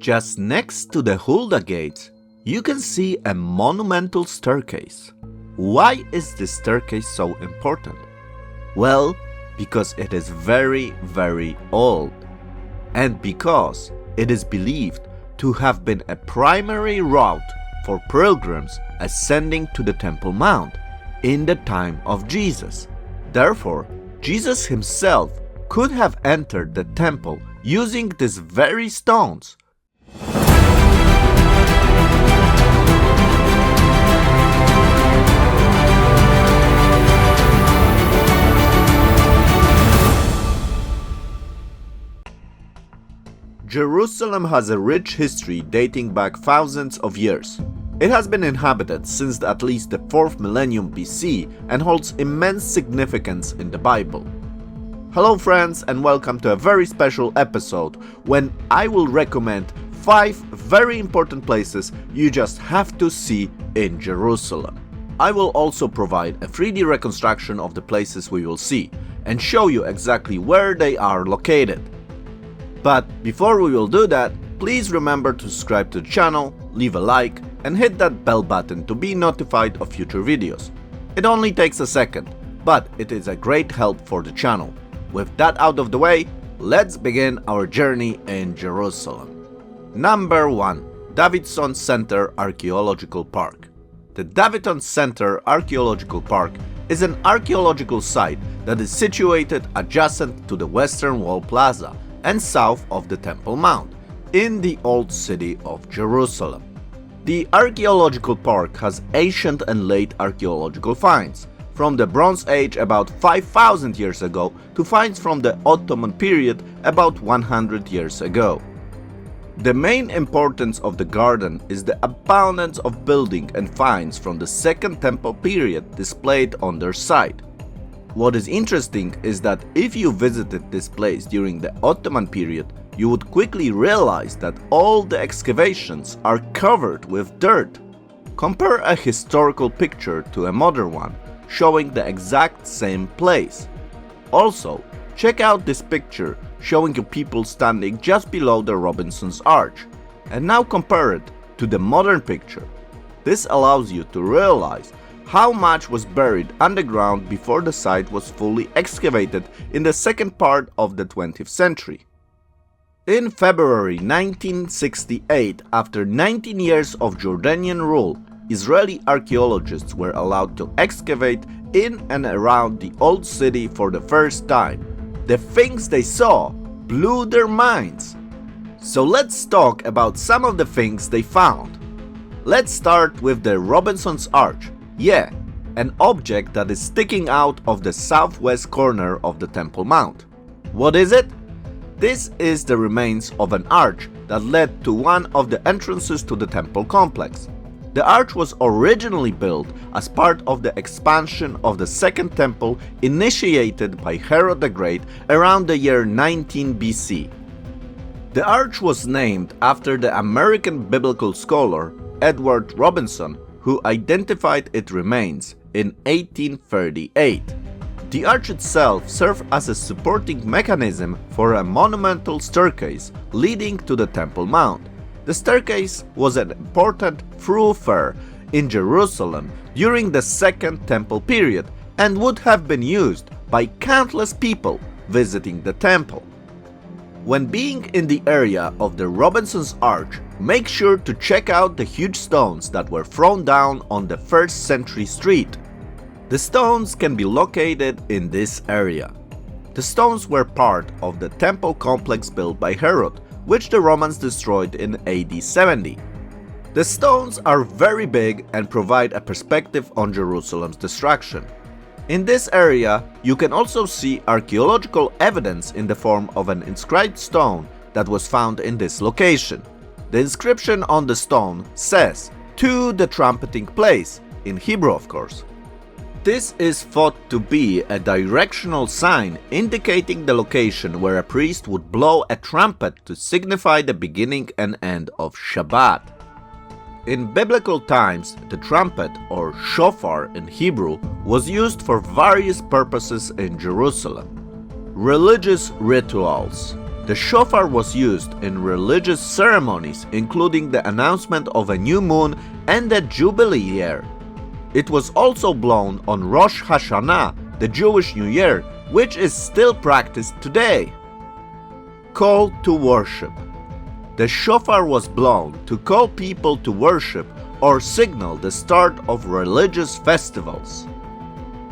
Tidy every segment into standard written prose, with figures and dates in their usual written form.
Just next to the Hulda Gate, you can see a monumental staircase. Why is this staircase so important? Well, because it is very, very old. And because it is believed to have been a primary route for pilgrims ascending to the Temple Mount in the time of Jesus. Therefore, Jesus himself could have entered the temple using these very stones. Jerusalem has a rich history dating back thousands of years. It has been inhabited since at least the 4th millennium BC and holds immense significance in the Bible. Hello friends, and welcome to a very special episode when I will recommend 5 very important places you just have to see in Jerusalem. I will also provide a 3D reconstruction of the places we will see and show you exactly where they are located. But before we will do that, please remember to subscribe to the channel, leave a like, and hit that bell button to be notified of future videos. It only takes a second, but it is a great help for the channel. With that out of the way, let's begin our journey in Jerusalem. Number 1. Davidson Center Archaeological Park. The Davidson Center Archaeological Park is an archaeological site that is situated adjacent to the Western Wall Plaza and south of the Temple Mount, in the old city of Jerusalem. The archaeological park has ancient and late archaeological finds, from the Bronze Age about 5,000 years ago to finds from the Ottoman period about 100 years ago. The main importance of the garden is the abundance of building and finds from the Second Temple period displayed on their site. What is interesting is that if you visited this place during the Ottoman period, you would quickly realize that all the excavations are covered with dirt. Compare a historical picture to a modern one, showing the exact same place. Also, check out this picture showing you people standing just below the Robinson's Arch, and now compare it to the modern picture. This allows you to realize how much was buried underground before the site was fully excavated in the second part of the 20th century. In February 1968, after 19 years of Jordanian rule, Israeli archaeologists were allowed to excavate in and around the old city for the first time. The things they saw blew their minds. So let's talk about some of the things they found. Let's start with the Robinson's Arch. Yeah, an object that is sticking out of the southwest corner of the Temple Mount. What is it? This is the remains of an arch that led to one of the entrances to the temple complex. The arch was originally built as part of the expansion of the Second Temple initiated by Herod the Great around the year 19 BC. The arch was named after the American biblical scholar Edward Robinson, who identified its remains in 1838. The arch itself served as a supporting mechanism for a monumental staircase leading to the Temple Mount. The staircase was an important thoroughfare in Jerusalem during the Second Temple period and would have been used by countless people visiting the temple. When being in the area of the Robinson's Arch, make sure to check out the huge stones that were thrown down on the 1st century street. The stones can be located in this area. The stones were part of the temple complex built by Herod, which the Romans destroyed in AD 70. The stones are very big and provide a perspective on Jerusalem's destruction. In this area, you can also see archaeological evidence in the form of an inscribed stone that was found in this location. The inscription on the stone says, "To the trumpeting place," in Hebrew of course. This is thought to be a directional sign indicating the location where a priest would blow a trumpet to signify the beginning and end of Shabbat. In biblical times, the trumpet, or shofar in Hebrew, was used for various purposes in Jerusalem. Religious rituals, The shofar was used in religious ceremonies, including the announcement of a new moon and the Jubilee year. It was also blown on Rosh Hashanah, the Jewish New Year, which is still practiced today. Call to worship. The shofar was blown to call people to worship or signal the start of religious festivals.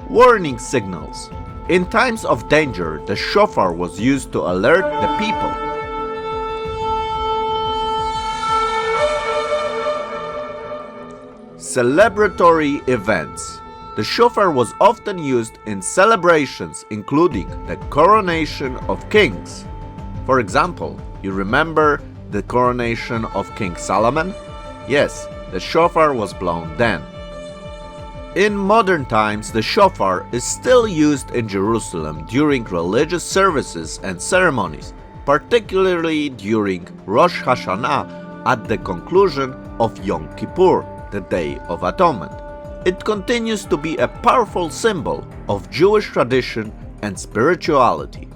Warning signals. In times of danger, the shofar was used to alert the people. Celebratory events. The shofar was often used in celebrations including the coronation of kings. For example, you remember the coronation of King Solomon? Yes, the shofar was blown then. In modern times, the shofar is still used in Jerusalem during religious services and ceremonies, particularly during Rosh Hashanah at the conclusion of Yom Kippur, the Day of Atonement. It continues to be a powerful symbol of Jewish tradition and spirituality.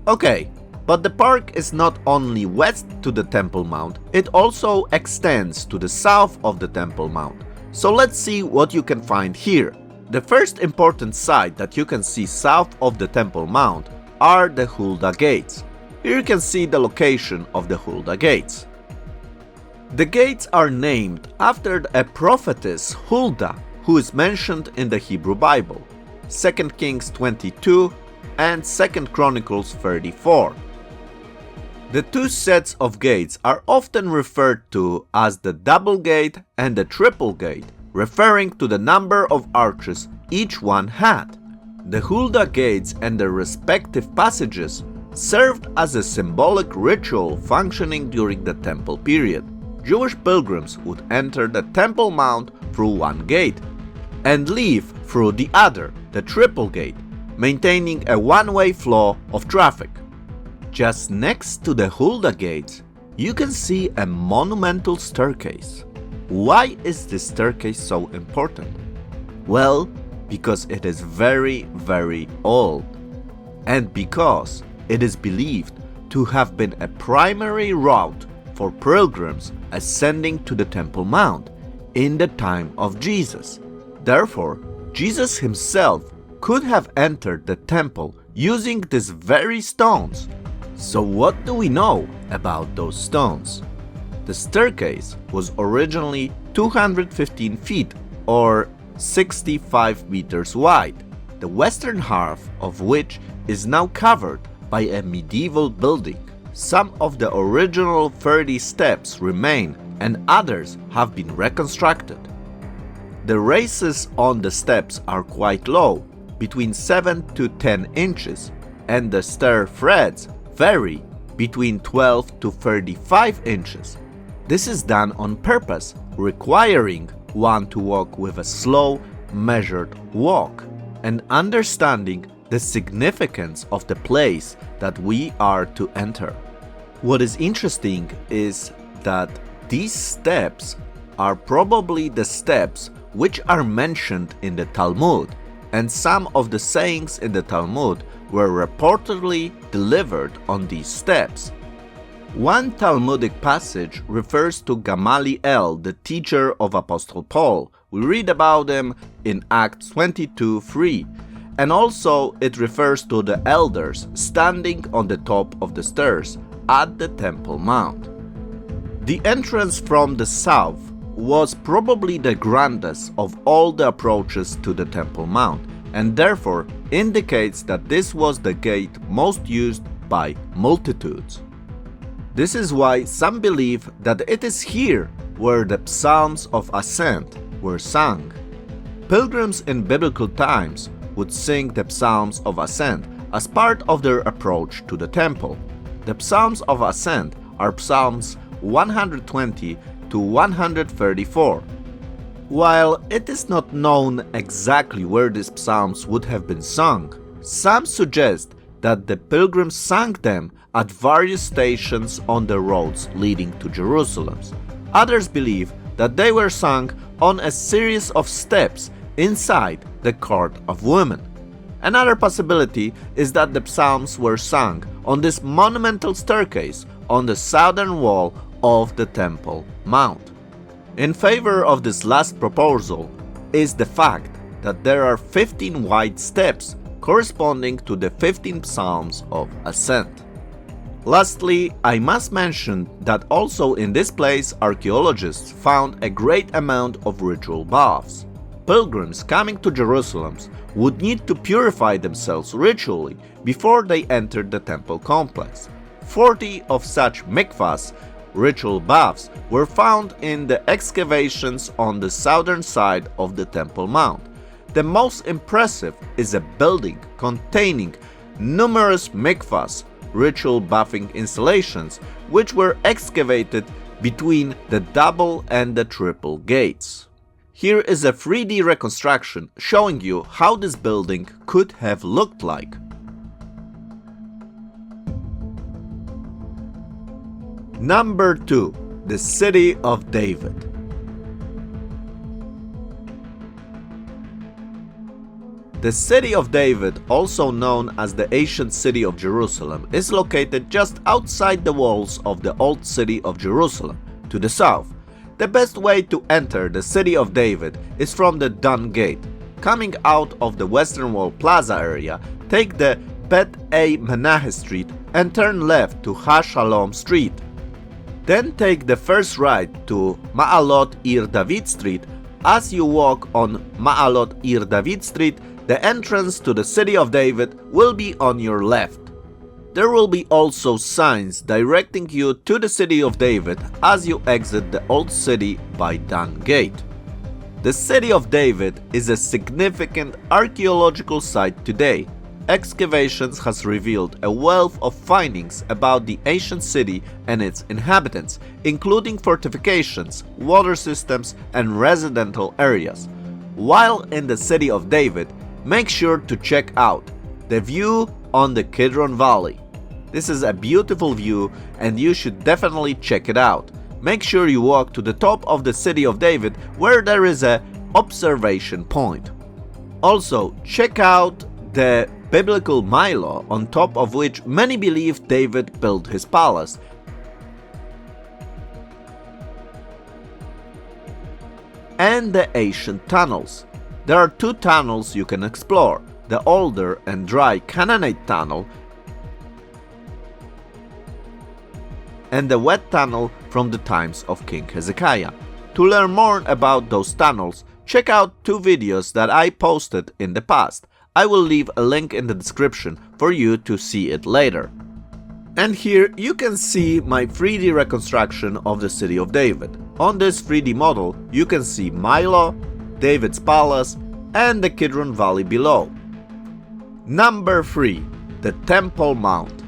Okay, but the park is not only west to the Temple Mount, it also extends to the south of the Temple Mount. So let's see what you can find here. The first important site that you can see south of the Temple Mount are the Huldah Gates. Here you can see the location of the Huldah Gates. The gates are named after a prophetess Huldah, who is mentioned in the Hebrew Bible, 2 Kings 22 and 2 Chronicles 34. The two sets of gates are often referred to as the double gate and the triple gate, referring to the number of arches each one had. The Huldah gates and their respective passages served as a symbolic ritual functioning during the temple period. Jewish pilgrims would enter the Temple Mount through one gate and leave through the other, the triple gate, maintaining a one-way flow of traffic. Just next to the Huldah gates, you can see a monumental staircase. Why is this staircase so important? Well, because it is very, very old, and because it is believed to have been a primary route for pilgrims ascending to the Temple Mount in the time of Jesus. Therefore, Jesus himself could have entered the temple using these very stones. So what do we know about those stones? The staircase was originally 215 feet or 65 meters wide, the western half of which is now covered by a medieval building. Some of the original 30 steps remain and others have been reconstructed. The races on the steps are quite low, between 7 to 10 inches, and the stair threads vary between 12 to 35 inches. This is done on purpose, requiring one to walk with a slow, measured walk, and understanding the significance of the place that we are to enter. What is interesting is that these steps are probably the steps which are mentioned in the Talmud, and some of the sayings in the Talmud were reportedly delivered on these steps. One Talmudic passage refers to Gamaliel, the teacher of Apostle Paul. We read about him in Acts 22:3, and also it refers to the elders standing on the top of the stairs at the Temple Mount. The entrance from the south was probably the grandest of all the approaches to the Temple Mount, and therefore indicates that this was the gate most used by multitudes. This is why some believe that it is here where the Psalms of Ascent were sung. Pilgrims in biblical times would sing the Psalms of Ascent as part of their approach to the temple. The Psalms of Ascent are Psalms 120 to 134. While it is not known exactly where these psalms would have been sung, some suggest that the pilgrims sang them at various stations on the roads leading to Jerusalem. Others believe that they were sung on a series of steps inside the Court of Women. Another possibility is that the psalms were sung on this monumental staircase on the southern wall of the Temple Mount. In favor of this last proposal is the fact that there are 15 wide steps corresponding to the 15 psalms of ascent. Lastly, I must mention that also in this place archaeologists found a great amount of ritual baths. Pilgrims coming to Jerusalem would need to purify themselves ritually before they entered the temple complex. 40 of such mikvahs, ritual baths, were found in the excavations on the southern side of the Temple Mount. The most impressive is a building containing numerous mikvahs, ritual bathing installations, which were excavated between the double and the triple gates. Here is a 3D reconstruction showing you how this building could have looked like. Number 2. The City of David. The City of David, also known as the ancient city of Jerusalem, is located just outside the walls of the old city of Jerusalem, to the south. The best way to enter the City of David is from the Dung Gate. Coming out of the Western Wall Plaza area, take the Bet A Menacheh Street and turn left to HaShalom Street. Then take the first right to Ma'alot Ir David Street. As you walk on Ma'alot Ir David Street, the entrance to the City of David will be on your left. There will be also signs directing you to the City of David as you exit the old city by Dung Gate. The City of David is a significant archaeological site today. Excavations has revealed a wealth of findings about the ancient city and its inhabitants, including fortifications, water systems, and residential areas. While in the City of David, make sure to check out the view on the Kidron Valley. This is a beautiful view and you should definitely check it out. Make sure you walk to the top of the City of David where there is an observation point. Also, check out the biblical Milo on top of which many believe David built his palace. And the ancient tunnels. There are 2 tunnels you can explore, the older and dry Canaanite tunnel and the wet tunnel from the times of King Hezekiah. To learn more about those tunnels, check out 2 videos that I posted in the past. I will leave a link in the description for you to see it later. And here you can see my 3D reconstruction of the City of David. On this 3D model you can see Milo, David's palace, and the Kidron Valley below. Number 3. The Temple Mount.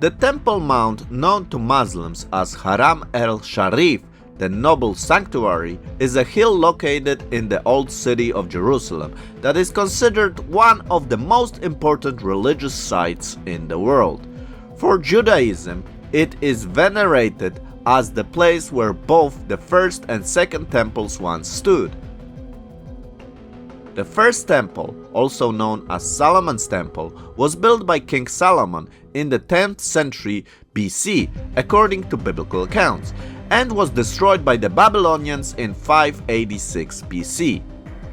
The Temple Mount, known to Muslims as Haram el-Sharif, the noble sanctuary, is a hill located in the old city of Jerusalem that is considered one of the most important religious sites in the world. For Judaism, it is venerated as the place where both the first and second temples once stood. The first temple, also known as Solomon's Temple, was built by King Solomon in the 10th century BC, according to biblical accounts, and was destroyed by the Babylonians in 586 BC.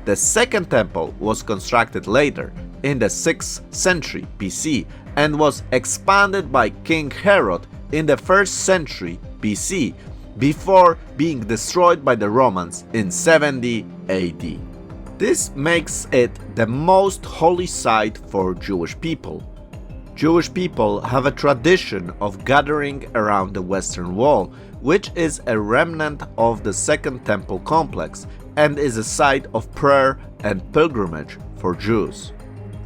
The second temple was constructed later, in the 6th century BC, and was expanded by King Herod in the 1st century BC, before being destroyed by the Romans in 70 AD. This makes it the most holy site for Jewish people. Jewish people have a tradition of gathering around the Western Wall, which is a remnant of the Second Temple complex and is a site of prayer and pilgrimage for Jews.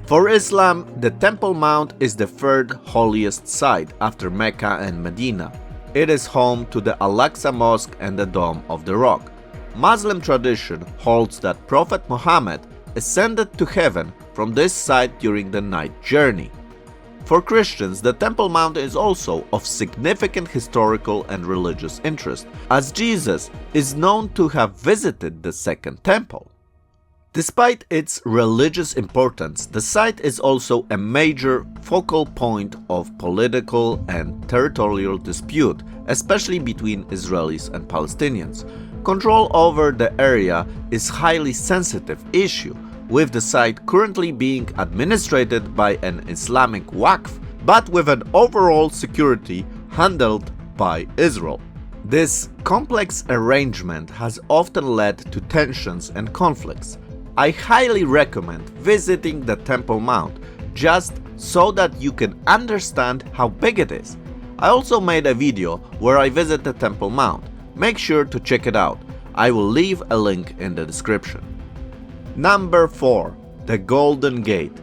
For Islam, the Temple Mount is the 3rd holiest site after Mecca and Medina. It is home to the Al-Aqsa Mosque and the Dome of the Rock. Muslim tradition holds that Prophet Muhammad ascended to heaven from this site during the night journey. For Christians, the Temple Mount is also of significant historical and religious interest, as Jesus is known to have visited the Second Temple. Despite its religious importance, the site is also a major focal point of political and territorial dispute, especially between Israelis and Palestinians. Control over the area is a highly sensitive issue, with the site currently being administered by an Islamic Waqf, but with an overall security handled by Israel. This complex arrangement has often led to tensions and conflicts. I highly recommend visiting the Temple Mount just so that you can understand how big it is. I also made a video where I visit the Temple Mount. Make sure to check it out. I will leave a link in the description. Number 4. The Golden Gate.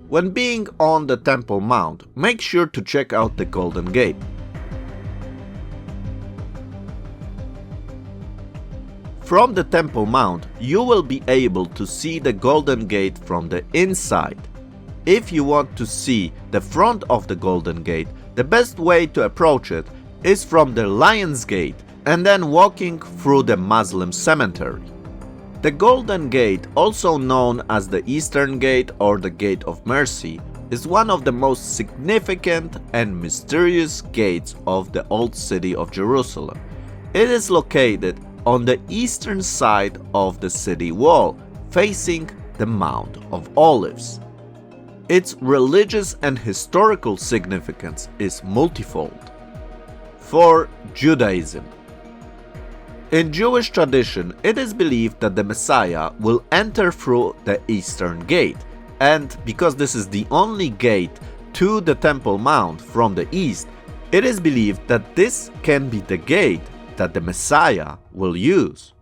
When being on the Temple Mount, make sure to check out the Golden Gate. From the Temple Mount, you will be able to see the Golden Gate from the inside. If you want to see the front of the Golden Gate, the best way to approach it is from the Lion's Gate and then walking through the Muslim cemetery. The Golden Gate, also known as the Eastern Gate or the Gate of Mercy, is one of the most significant and mysterious gates of the Old City of Jerusalem. It is located on the eastern side of the city wall, facing the Mount of Olives. Its religious and historical significance is multifold. For Judaism. In Jewish tradition, it is believed that the Messiah will enter through the Eastern Gate, and because this is the only gate to the Temple Mount from the east, it is believed that this can be the gate that the Messiah will use.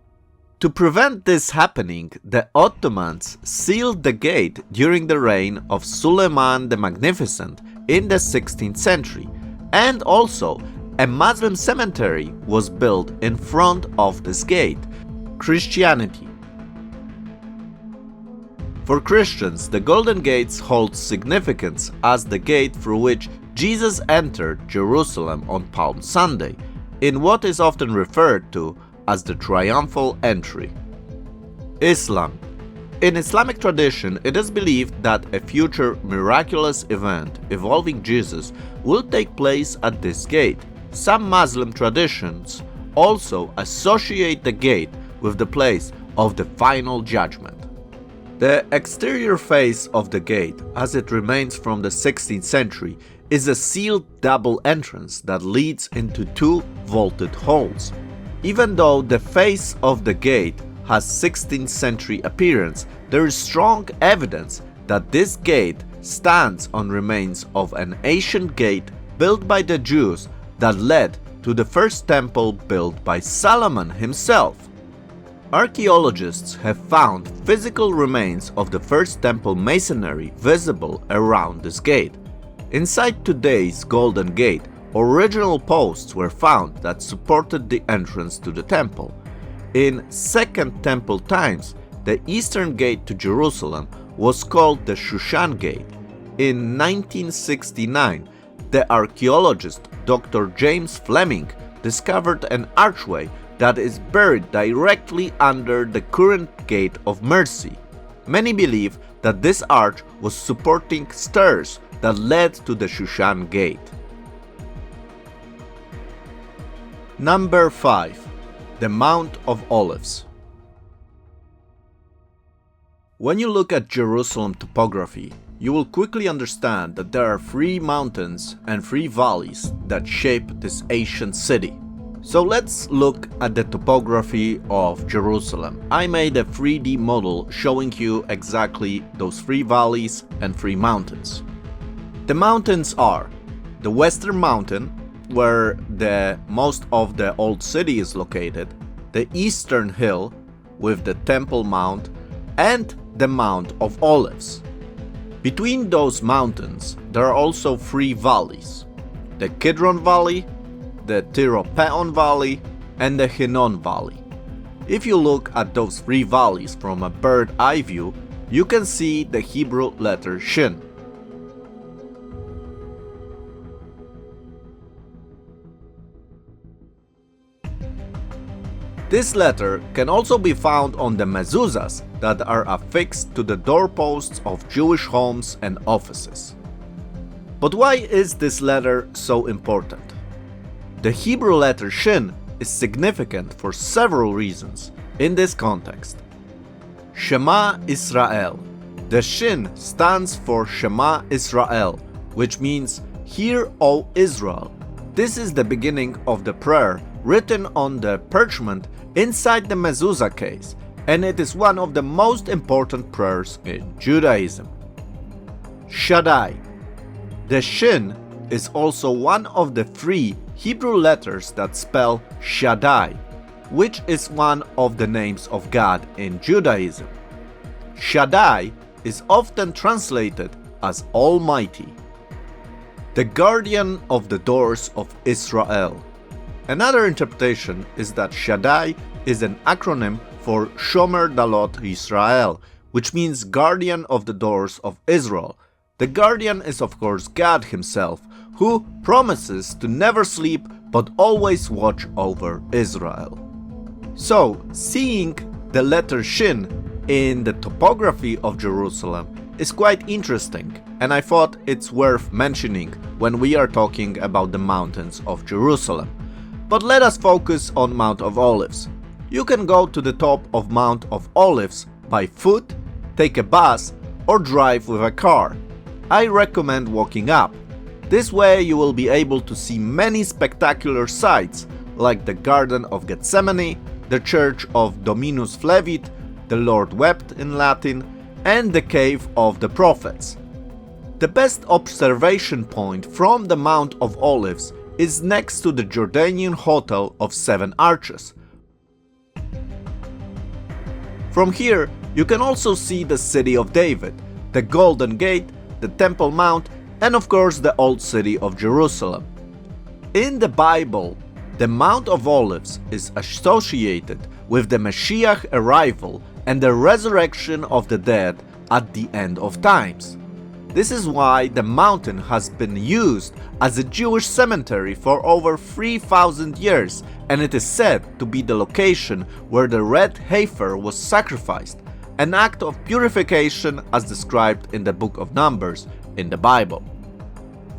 To prevent this happening, the Ottomans sealed the gate during the reign of Suleiman the Magnificent in the 16th century, and also a Muslim cemetery was built in front of this gate. Christianity. For Christians, the Golden Gates hold significance as the gate through which Jesus entered Jerusalem on Palm Sunday, in what is often referred to as the triumphal entry. Islam. In Islamic tradition, it is believed that a future miraculous event involving Jesus will take place at this gate. Some Muslim traditions also associate the gate with the place of the final judgment. The exterior face of the gate, as it remains from the 16th century, is a sealed double entrance that leads into two vaulted halls. Even though the face of the gate has 16th century appearance, there is strong evidence that this gate stands on remains of an ancient gate built by the Jews that led to the first temple built by Solomon himself. Archaeologists have found physical remains of the first temple masonry visible around this gate. Inside today's Golden Gate, original posts were found that supported the entrance to the temple. In Second Temple times, the eastern gate to Jerusalem was called the Shushan Gate. In 1969, the archaeologist Dr. James Fleming discovered an archway that is buried directly under the current Gate of Mercy. Many believe that this arch was supporting stairs that led to the Shushan Gate. Number 5. The Mount of Olives. When you look at Jerusalem topography, you will quickly understand that there are 3 mountains and 3 valleys that shape this ancient city. So let's look at the topography of Jerusalem. I made a 3D model showing you exactly those 3 valleys and 3 mountains. The mountains are the Western Mountain, where the most of the old city is located, the Eastern Hill with the Temple Mount, and the Mount of Olives. Between those mountains, there are also 3 valleys: the Kidron Valley, the Tyropeon Valley, and the Hinnon Valley. If you look at those 3 valleys from a bird eye view, you can see the Hebrew letter Shin. This letter can also be found on the mezuzahs that are affixed to the doorposts of Jewish homes and offices. But why is this letter so important? The Hebrew letter Shin is significant for several reasons in this context. Shema Israel. The Shin stands for Shema Israel, which means Hear, O Israel. This is the beginning of the prayer written on the parchment inside the mezuzah case, and it is one of the most important prayers in Judaism. Shaddai. The Shin is also one of the 3 Hebrew letters that spell Shaddai, which is one of the names of God in Judaism. Shaddai is often translated as Almighty. The guardian of the doors of Israel. Another interpretation is that Shaddai is an acronym for Shomer Dalot Yisrael, which means guardian of the doors of Israel. The guardian is of course God himself, who promises to never sleep but always watch over Israel. So, seeing the letter Shin in the topography of Jerusalem is quite interesting, and I thought it's worth mentioning when we are talking about the mountains of Jerusalem. But let us focus on Mount of Olives. You can go to the top of Mount of Olives by foot, take a bus, or drive with a car. I recommend walking up. This way you will be able to see many spectacular sights like the Garden of Gethsemane, the Church of Dominus Flevit, the Lord Wept in Latin, and the Cave of the Prophets. The best observation point from the Mount of Olives is next to the Jordanian Hotel of 7 Arches. From here, you can also see the City of David, the Golden Gate, the Temple Mount, and of course the Old City of Jerusalem. In the Bible, the Mount of Olives is associated with the Mashiach arrival and the resurrection of the dead at the end of times. This is why the mountain has been used as a Jewish cemetery for over 3,000 years, and it is said to be the location where the red heifer was sacrificed, an act of purification as described in the book of Numbers in the Bible.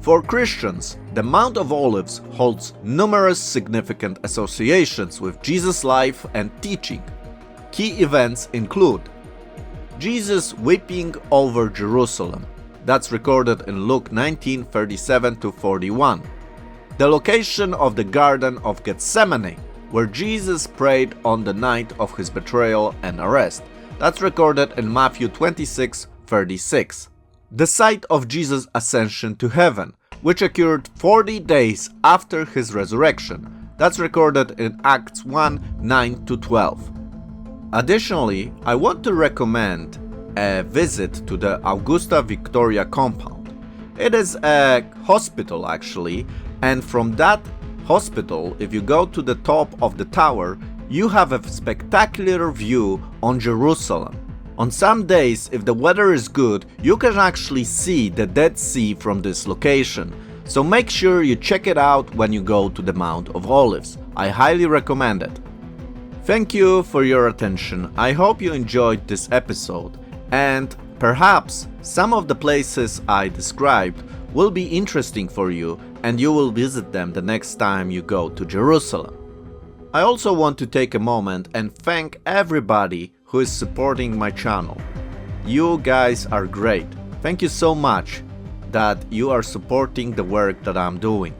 For Christians, the Mount of Olives holds numerous significant associations with Jesus' life and teaching. Key events include Jesus weeping over Jerusalem. That's recorded in Luke 19:37-41. The location of the Garden of Gethsemane, where Jesus prayed on the night of his betrayal and arrest. That's recorded in Matthew 26:36. The site of Jesus' ascension to heaven, which occurred 40 days after his resurrection. That's recorded in Acts 1:9-12. Additionally, I want to recommend a visit to the Augusta Victoria compound. It is a hospital actually, and from that hospital, if you go to the top of the tower, you have a spectacular view on Jerusalem. On some days, if the weather is good, you can actually see the Dead Sea from this location. So make sure you check it out when you go to the Mount of Olives. I highly recommend it. Thank you for your attention. I hope you enjoyed this episode, and perhaps some of the places I described will be interesting for you and you will visit them the next time you go to Jerusalem. I also want to take a moment and thank everybody who is supporting my channel. You guys are great. Thank you so much that you are supporting the work that I'm doing.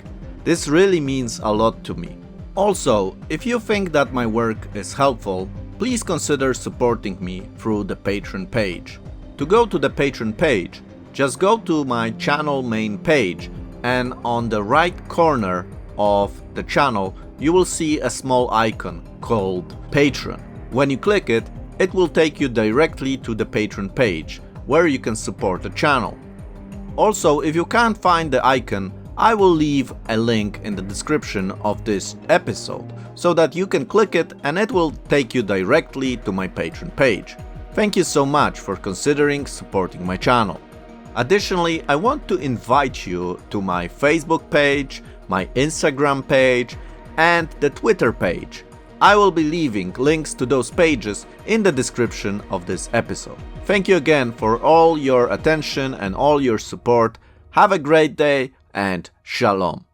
This really means a lot to me. Also, if you think that my work is helpful, please consider supporting me through the Patreon page. To go to the Patreon page, just go to my channel main page, and on the right corner of the channel you will see a small icon called Patreon. When you click it, it will take you directly to the Patreon page where you can support the channel. Also, if you can't find the icon, I will leave a link in the description of this episode so that you can click it and it will take you directly to my Patreon page. Thank you so much for considering supporting my channel. Additionally, I want to invite you to my Facebook page, my Instagram page, and the Twitter page. I will be leaving links to those pages in the description of this episode. Thank you again for all your attention and all your support. Have a great day and shalom.